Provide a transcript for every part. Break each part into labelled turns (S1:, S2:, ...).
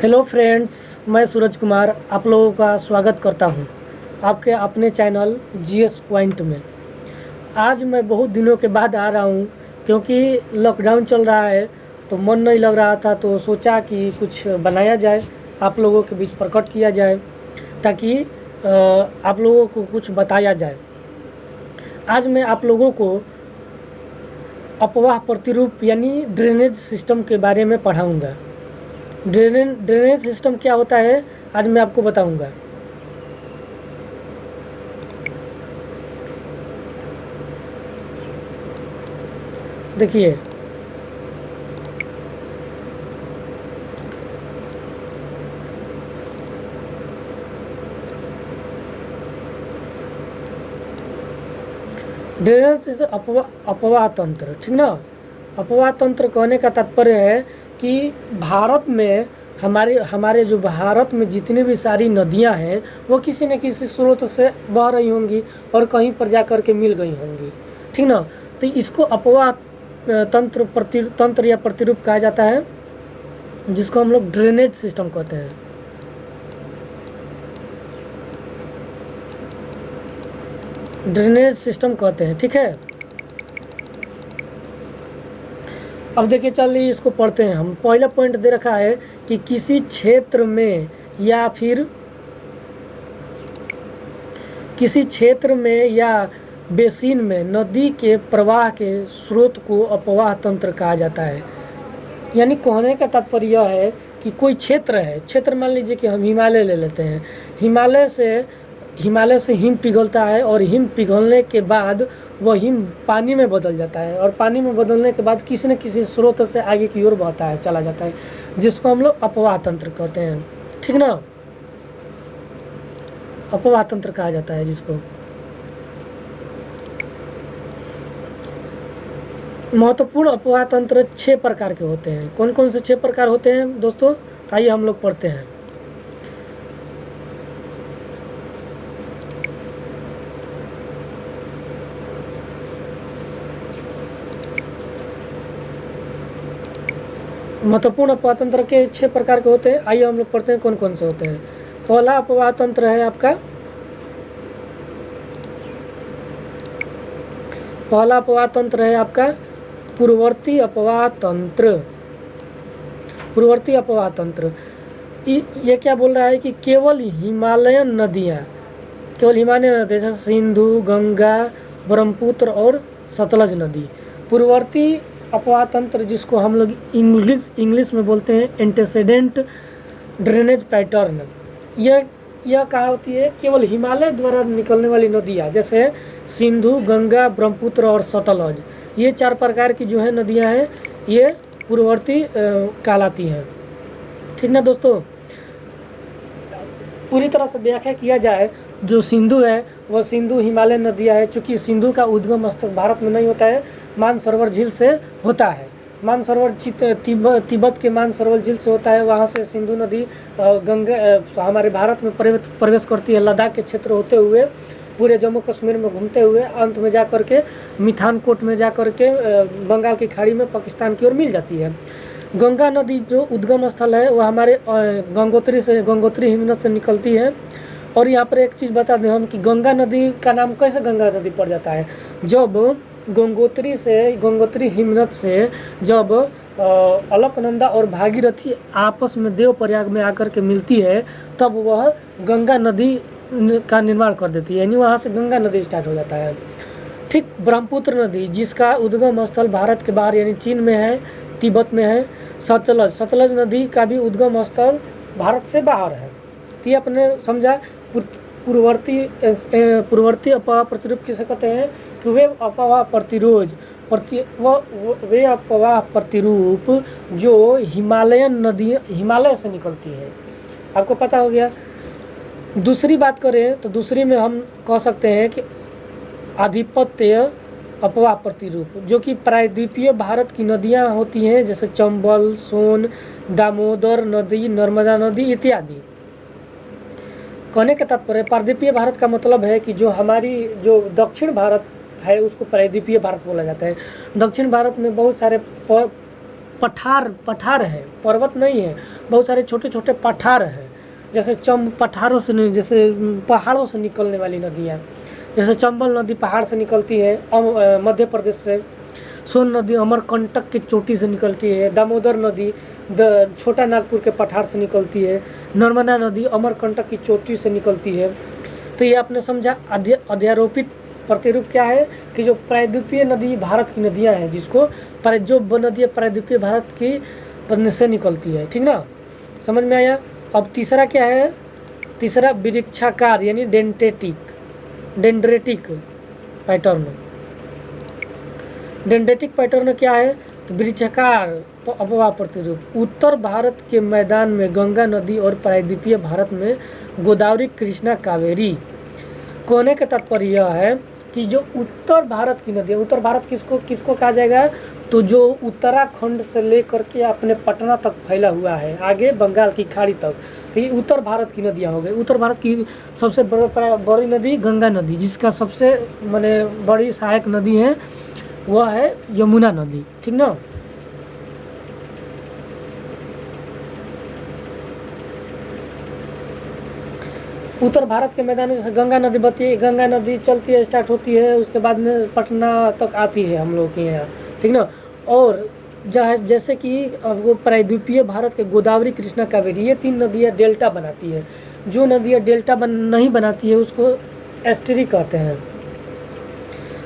S1: Hello friends, मैं सूरज कुमार आप लोगों का स्वागत करता हूं आपके अपने चैनल जीएस पॉइंट में। आज मैं बहुत दिनों के बाद आ रहा हूं क्योंकि लॉकडाउन चल रहा है तो मन नहीं लग रहा था, तो सोचा कि कुछ बनाया जाए, आप लोगों के बीच प्रकट किया जाए ताकि आप लोगों को कुछ बताया जाए। आज मैं आप लोगों को अपवाह प्रतिरूप यानी ड्रेनेज सिस्टम के बारे में पढ़ाऊँगा। ड्रेनेज सिस्टम क्या होता है आज मैं आपको बताऊंगा। देखिए, ड्रेनेज से अपवाह तंत्र, ठीक ना। अपवाह तंत्र कहने का तात्पर्य है कि भारत में हमारे जो भारत में जितनी भी सारी नदियां हैं वो किसी न किसी स्रोत से बह रही होंगी और कहीं पर जा कर के मिल गई होंगी, ठीक ना। तो इसको अपवाह तंत्र या प्रतिरूप कहा जाता है, जिसको हम लोग ड्रेनेज सिस्टम कहते हैं। ड्रेनेज सिस्टम कहते हैं, ठीक है। अब देखिए, चलिए इसको पढ़ते हैं हम। पहला पॉइंट दे रखा है कि किसी क्षेत्र में या फिर किसी क्षेत्र में या बेसिन में नदी के प्रवाह के स्रोत को अपवाह तंत्र कहा जाता है। यानी कहने का तात्पर्य यह है कि कोई क्षेत्र है, क्षेत्र मान लीजिए कि हम हिमालय ले लेते हैं। हिमालय से हिम पिघलता है और हिम पिघलने के बाद वह हिम पानी में बदल जाता है और पानी में बदलने के बाद किसी न किसी स्रोत से आगे की ओर बहता है, चला जाता है, जिसको हम लोग अपवाह तंत्र कहते हैं, ठीक ना। अपवाह तंत्र कहा जाता है जिसको। महत्वपूर्ण अपवाह तंत्र 6 प्रकार के होते हैं। कौन कौन से 6 प्रकार होते हैं दोस्तों, आइए हम लोग पढ़ते हैं। महत्वपूर्ण अपवाह तंत्र के 6 प्रकार के होते हैं। आइए हम लोग पढ़ते हैं कौन कौन से होते हैं। पहला अपवाह तंत्र है आपका, पूर्ववर्ती अपवाह तंत्र। पूर्ववर्ती अपवाह तंत्र ये क्या बोल रहा है कि केवल हिमालयन नदियाँ जैसे सिंधु, गंगा, ब्रह्मपुत्र और सतलज नदी। पूर्ववर्ती अपवाह तंत्र जिसको हम लोग इंग्लिश में बोलते हैं एंटेसेडेंट ड्रेनेज पैटर्न। यह कहाँ होती है, केवल हिमालय द्वारा निकलने वाली नदियाँ जैसे सिंधु, गंगा, ब्रह्मपुत्र और सतलज, ये 4 प्रकार की जो है नदियाँ हैं, ये पूर्ववर्ती कहलाती हैं, ठीक ना दोस्तों। पूरी तरह से व्याख्या किया जाए, जो सिंधु है वह सिंधु हिमालय नदियाँ है। चूँकि सिंधु का उद्गम स्थल भारत में नहीं होता है, मानसरोवर झील से होता है। मानसरोवर तिब्बत के मानसरोवर झील से होता है, वहाँ से सिंधु नदी गंगा हमारे भारत में प्रवेश करती है, लद्दाख के क्षेत्र होते हुए पूरे जम्मू कश्मीर में घूमते हुए अंत में जा कर के मिठानकोट में जा कर के बंगाल की खाड़ी में पाकिस्तान की ओर मिल जाती है। गंगा नदी जो उद्गम स्थल है वह हमारे गंगोत्री हिमनद से निकलती है। और यहाँ पर एक चीज़ बता दें हम कि गंगा नदी का नाम कैसे गंगा नदी पड़ जाता है, जब गंगोत्री हिमनद से जब अलकनंदा और भागीरथी आपस में देवप्रयाग में आकर के मिलती है, तब वह गंगा नदी का निर्माण कर देती है, यानी वहाँ से गंगा नदी स्टार्ट हो जाता है। ठीक ब्रह्मपुत्र नदी जिसका उद्गम स्थल भारत के बाहर यानी चीन में है, तिब्बत में है। सतलज नदी का भी उद्गम स्थल भारत से बाहर है। तो ये अपने समझा। पूर्ववर्ती अपवाह प्रतिरूप किसे कहते हैं कि वे अपवाह प्रतिरूप जो हिमालय से निकलती है। आपको पता हो गया। दूसरी बात करें तो दूसरी में हम कह सकते हैं कि आधिपत्य अपवाह प्रतिरूप, जो कि प्रायद्वीपीय भारत की नदियां होती हैं जैसे चंबल, सोन, दामोदर नदी, नर्मदा नदी इत्यादि। कहने का तात्पर्य प्रायद्वीपीय भारत का मतलब है कि जो दक्षिण भारत है उसको प्रायद्वीपीय भारत बोला जाता है। दक्षिण भारत में बहुत सारे पठार है, पर्वत नहीं है, बहुत सारे छोटे छोटे पठार हैं। जैसे पठारों से, जैसे पहाड़ों से निकलने वाली नदियाँ, जैसे चंबल नदी पहाड़ से निकलती है मध्य प्रदेश से, सोन नदी अमरकंटक की चोटी से निकलती है, दामोदर नदी छोटा नागपुर के पठार से निकलती है, नर्मदा नदी अमरकंटक की चोटी से निकलती है। तो ये आपने समझा। अध्यारोपित प्रतिरूप क्या है कि जो प्रायद्वीपीय नदी भारत की नदियां हैं, जिसको जो नदियाँ प्रायद्वीपीय भारत की से निकलती है, ठीक ना, समझ में आया। अब तीसरा क्या है, तीसरा वृक्षाकार यानी डेंड्रेटिक पैटर्न। डेंड्रेटिक पैटर्न क्या है, तो वृक्षाकार अपवाह प्रतिरूप। उत्तर भारत के मैदान में गंगा नदी और प्रायद्वीपीय भारत में गोदावरी, कृष्णा, कावेरी। कहने का तात्पर्य यह है कि जो उत्तर भारत की नदी है, उत्तर भारत किसको कहा जाएगा, तो जो उत्तराखंड से लेकर के अपने पटना तक फैला हुआ है, आगे बंगाल की खाड़ी तक, तो ये उत्तर भारत की नदियाँ हो गई। उत्तर भारत की सबसे बड़ी नदी गंगा नदी, जिसका सबसे माने बड़ी सहायक नदी है वह है यमुना नदी, ठीक ना। उत्तर भारत के मैदान में जैसे गंगा नदी बहती है, गंगा नदी चलती है, स्टार्ट होती है, उसके बाद में पटना तक आती है हम लोग के यहाँ, ठीक ना। और जैसे कि वो प्रायद्वीपीय भारत के गोदावरी, कृष्णा, कावेरी, ये 3 नदियाँ डेल्टा बनाती है। जो नदियाँ डेल्टा नहीं बनाती है उसको एस्टरी कहते हैं।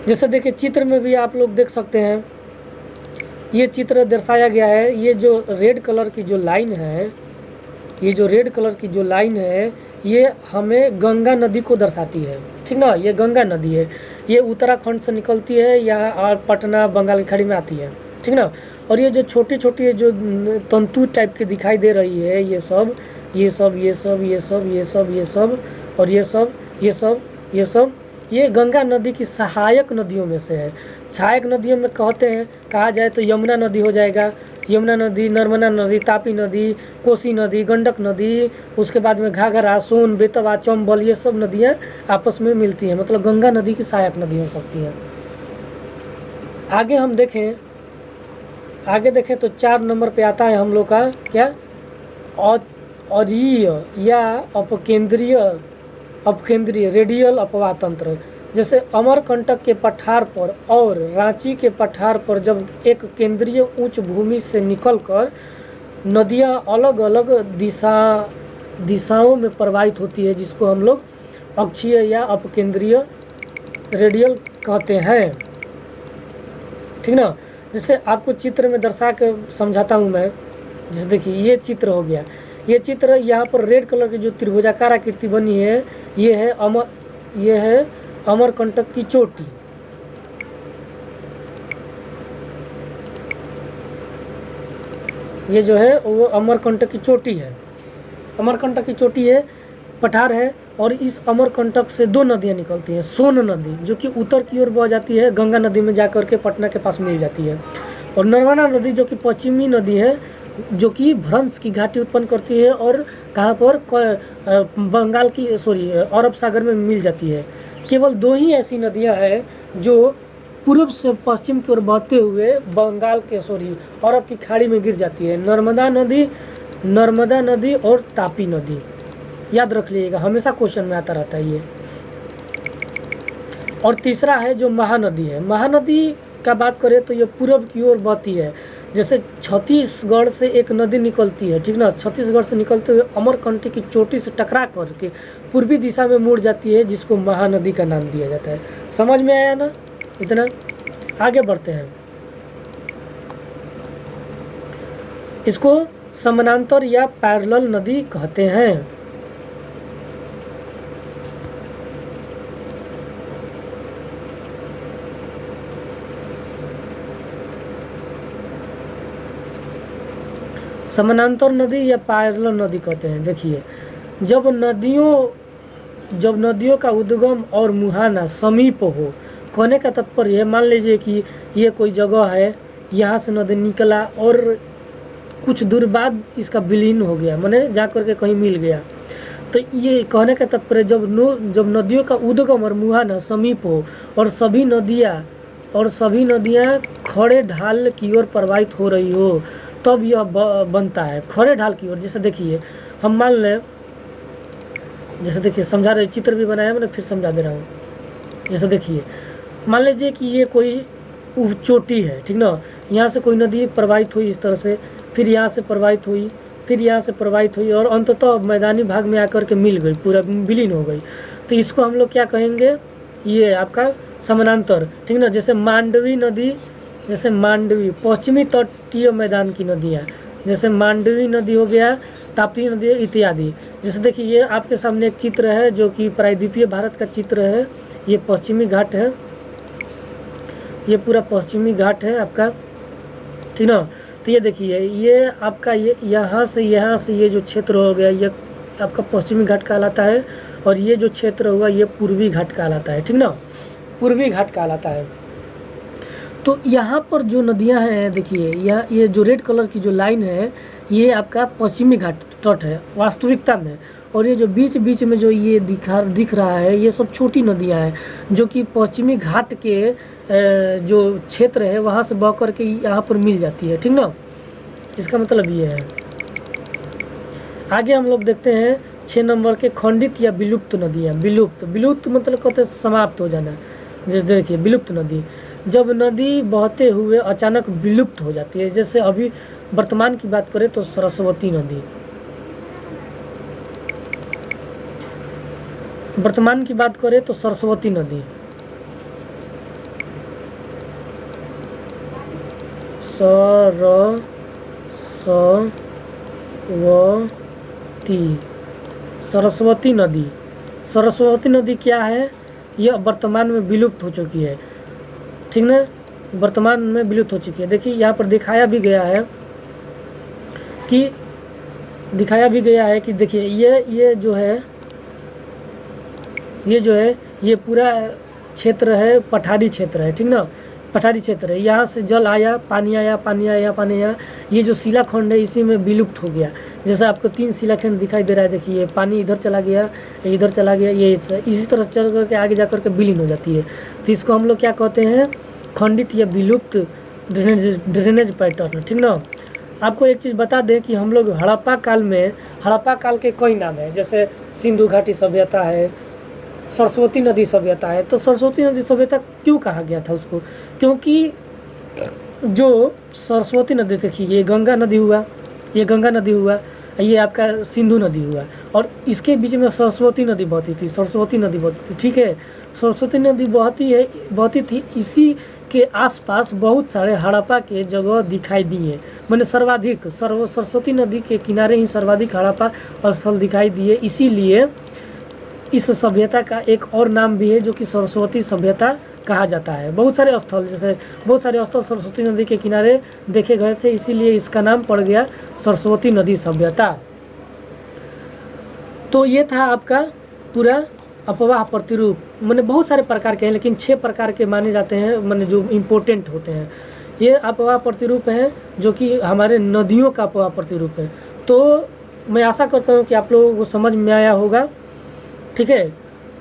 S1: जैसे देखिए चित्र में भी आप लोग देख सकते हैं, ये चित्र दर्शाया गया है। ये जो रेड कलर की जो लाइन है, ये जो रेड कलर की जो लाइन है, ये हमें गंगा नदी को दर्शाती है, ठीक ना। ये गंगा नदी है, ये उत्तराखंड से निकलती है यहाँ और पटना बंगाल की खाड़ी में आती है, ठीक ना। और ये जो छोटी छोटी जो तंतु टाइप की दिखाई दे रही है, ये सब ये सब ये सब ये सब ये सब ये सब और ये सब ये सब ये सब ये गंगा नदी की सहायक नदियों में से है। सहायक नदियों में कहा जाए तो यमुना नदी हो जाएगा, यमुना नदी, नर्मदा नदी, तापी नदी, कोसी नदी, गंडक नदी, उसके बाद में घाघरा, सोन, बेतवा, चंबल, ये सब नदियाँ आपस में मिलती हैं, मतलब गंगा नदी की सहायक नदी हो सकती है। आगे हम देखें, तो 4 नंबर पे आता है हम लोग का क्या, अरीय या अपकेंद्रीय रेडियल अपवाह तंत्र। जैसे अमरकंटक के पठार पर और रांची के पठार पर जब एक केंद्रीय उच्च भूमि से निकलकर नदियां अलग अलग दिशाओं में प्रवाहित होती है, जिसको हम लोग अक्षीय या अपकेंद्रीय रेडियल कहते हैं, ठीक ना। जैसे आपको चित्र में दर्शा के समझाता हूँ मैं। जैसे देखिए ये चित्र हो गया, ये चित्र यहाँ पर रेड कलर की जो त्रिभुजाकार आकृति बनी है, ये है अमरकंटक की चोटी। ये जो है वो अमरकंटक की चोटी है, अमरकंटक की चोटी है, पठार है। और इस अमरकंटक से 2 नदियाँ निकलती हैं। सोन नदी जो कि उत्तर की ओर बह जाती है, गंगा नदी में जाकर के पटना के पास मिल जाती है, और नर्मदा नदी जो कि पश्चिमी नदी है, जो कि भ्रंश की घाटी उत्पन्न करती है और कहाँ पर अरब सागर में मिल जाती है। केवल 2 ही ऐसी नदियाँ हैं जो पूर्व से पश्चिम की ओर बहते हुए अरब की खाड़ी में गिर जाती है, नर्मदा नदी और तापी नदी। याद रख लीजिएगा, हमेशा क्वेश्चन में आता रहता है ये। और तीसरा है जो महानदी है। महानदी का बात करें तो ये पूर्व की ओर बहती है। जैसे छत्तीसगढ़ से एक नदी निकलती है, ठीक ना, छत्तीसगढ़ से निकलते हुए अमरकंटक की चोटी से टकरा करके पूर्वी दिशा में मुड़ जाती है, जिसको महानदी का नाम दिया जाता है। समझ में आया ना इतना। आगे बढ़ते हैं। इसको समानांतर या पैरेलल नदी कहते हैं। समानांतर नदी या पैरेलल नदी कहते हैं। देखिए जब नदियों का उद्गम और मुहाना समीप हो, कहने का तात्पर्य है, मान लीजिए कि ये कोई जगह है, यहाँ से नदी निकला और कुछ दूर बाद इसका विलीन हो गया, माने जा करके कहीं मिल गया, तो ये कहने का तात्पर्य जब नदियों का उद्गम और मुहाना समीप हो और सभी नदियाँ खड़े ढाल की ओर प्रवाहित हो रही हो, तब यह बनता है खड़े ढाल की ओर। जैसे देखिए हम मान लें, जैसे देखिए समझा रहे, चित्र भी बनाया मैंने, फिर समझा दे रहा हूँ। जैसे देखिए मान लीजिए कि ये कोई चोटी है, ठीक ना, यहाँ से कोई नदी प्रवाहित हुई इस तरह से, फिर यहाँ से प्रवाहित हुई, फिर यहाँ से प्रवाहित हुई और अंततः मैदानी भाग में आकर के मिल गई, पूरा विलीन हो गई। तो इसको हम लोग क्या कहेंगे, ये आपका समानांतर, ठीक ना। जैसे मांडवी नदी, जैसे मांडवी पश्चिमी तटीय मैदान की नदियाँ, जैसे मांडवी नदी हो गया, ताप्ती नदी इत्यादि। जैसे देखिए ये आपके सामने एक चित्र है जो कि प्रायद्वीपीय भारत का चित्र है। ये पश्चिमी घाट है, ये पूरा पश्चिमी घाट है आपका, ठीक ना। तो ये देखिए ये आपका ये यहाँ से ये जो क्षेत्र हो गया ये आपका पश्चिमी घाट कहलाता है, और ये जो क्षेत्र होगा ये पूर्वी घाट कहलाता है, ठीक ना, पूर्वी घाट कहलाता है। तो यहाँ पर जो नदियाँ हैं देखिए, यह ये जो रेड कलर की जो लाइन है ये आपका पश्चिमी घाट तट है वास्तविकता में, और ये जो बीच बीच में जो ये दिख रहा है ये सब छोटी नदियाँ हैं जो कि पश्चिमी घाट के जो क्षेत्र है वहाँ से बह कर के यहाँ पर मिल जाती है, ठीक ना। इसका मतलब ये है। आगे हम लोग देखते हैं 6 नंबर के खंडित या विलुप्त नदियाँ। विलुप्त मतलब कहते हैं समाप्त हो जाना। जैसे देखिए विलुप्त नदी, जब नदी बहते हुए अचानक विलुप्त हो जाती है। जैसे अभी वर्तमान की बात करें तो सरस्वती नदी, वर्तमान की बात करें तो सरस्वती नदी, सरस्वती नदी, सरस्वती नदी क्या है, यह वर्तमान में विलुप्त हो चुकी है, ठीक ना, वर्तमान में विलुप्त हो चुकी है। देखिए यहाँ पर दिखाया भी गया है कि देखिए ये जो है ये पूरा क्षेत्र है पठारी क्षेत्र है, ठीक ना, पठारी क्षेत्र है। यहाँ से जल आया, पानी आया, पानी आया, पानी आया, ये जो शिलाखंड है इसी में विलुप्त हो गया। जैसे आपको 3 शिलाखंड दिखाई दे रहा है, देखिए पानी इधर चला गया, इधर चला गया, ये इसी तरह चल करके आगे जा करके विलीन हो जाती है। तो इसको हम लोग क्या कहते हैं, खंडित या विलुप्त ड्रेनेज पैटर्न, ठीक ना। आपको एक चीज़ बता दें कि हम लोग हड़प्पा काल के कई नाम हैं, जैसे सिंधु घाटी सभ्यता है, सरस्वती नदी सभ्यता है। तो सरस्वती नदी सभ्यता क्यों कहा गया था उसको, क्योंकि जो सरस्वती नदी देखिए ये गंगा नदी हुआ, ये गंगा नदी हुआ, ये आपका सिंधु नदी हुआ, और इसके बीच में सरस्वती नदी बहती थी, सरस्वती नदी बहती थी, ठीक है। सरस्वती नदी बहती थी, इसी के आसपास बहुत सारे हड़प्पा के जगह दिखाई दिए, मैंने सर्वाधिक सरस्वती नदी के किनारे ही सर्वाधिक हड़प्पा स्थल दिखाई दिए। इसीलिए इस सभ्यता का एक और नाम भी है जो कि सरस्वती सभ्यता कहा जाता है। बहुत सारे स्थल सरस्वती नदी के किनारे देखे गए थे, इसीलिए इसका नाम पड़ गया सरस्वती नदी सभ्यता। तो ये था आपका पूरा अपवाह प्रतिरूप, मैंने बहुत सारे प्रकार के हैं लेकिन 6 प्रकार के माने जाते हैं, मैंने जो इम्पोर्टेंट होते हैं। ये अपवाह प्रतिरूप हैं जो कि हमारे नदियों का अपवाह प्रतिरूप है। तो मैं आशा करता हूँ कि आप लोगों को समझ में आया होगा, ठीक है।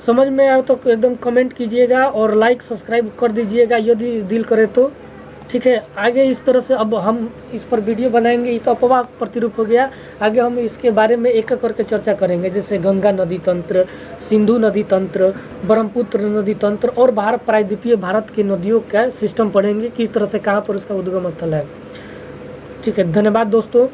S1: समझ में आया तो एकदम कमेंट कीजिएगा और लाइक सब्सक्राइब कर दीजिएगा यदि दिल करे तो, ठीक है। आगे इस तरह से अब हम इस पर वीडियो बनाएंगे। ये तो अपवाह प्रतिरूप हो गया, आगे हम इसके बारे में एक एक करके चर्चा करेंगे, जैसे गंगा नदी तंत्र, सिंधु नदी तंत्र, ब्रह्मपुत्र नदी तंत्र और प्रायद्वीपीय भारत के नदियों का सिस्टम पढ़ेंगे, किस तरह से कहाँ पर उसका उद्गम स्थल है, ठीक है। धन्यवाद दोस्तों।